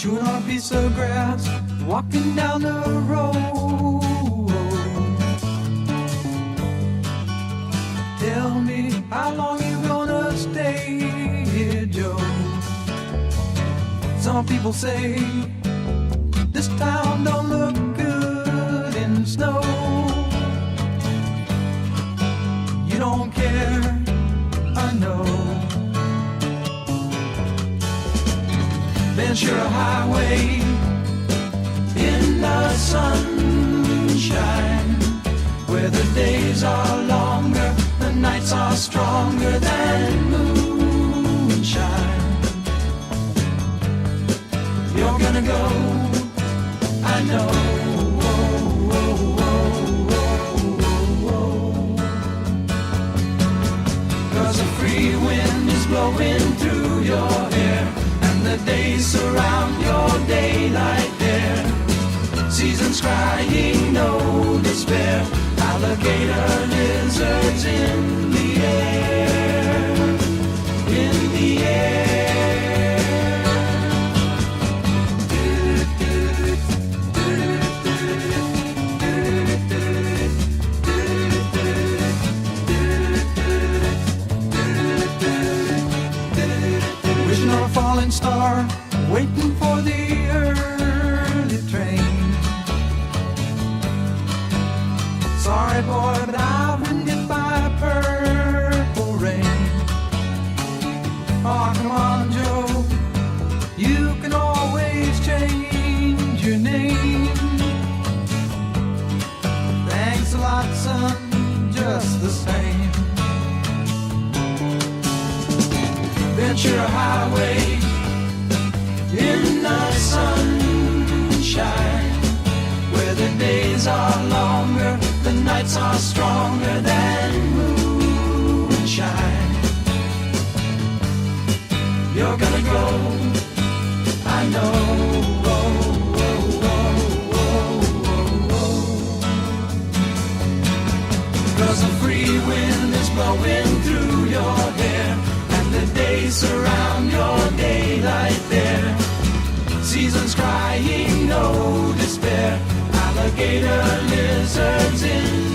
chewing on a piece of grass, walking down the road. Tell me, how long you gonna stay here, Joe? Some people say this town don't look good in snow. You don't care, I know. Ventura Highway in the sunshine, where the days are longer, the nights are stronger than moonshine. You're gonna go, I know. Cause a free wind is blowing through your hair, and the days surround your daylight there. Seasons crying, no despair. Alligator lizards in the air, in the air. Wishing on a falling star, waiting for the early train. Sorry boy, but I've been hit by purple rain. Oh, come on, Joe, you can always change your name. Thanks a lot, son, just the same. Ventura Highway in the sunshine, where the days are longer, the nights are stronger than moonshine. You're gonna go, I know. Cause a free wind is blowing through your hair, and the days surround your daylight there. Seasons crying, no despair. Alligator lizards in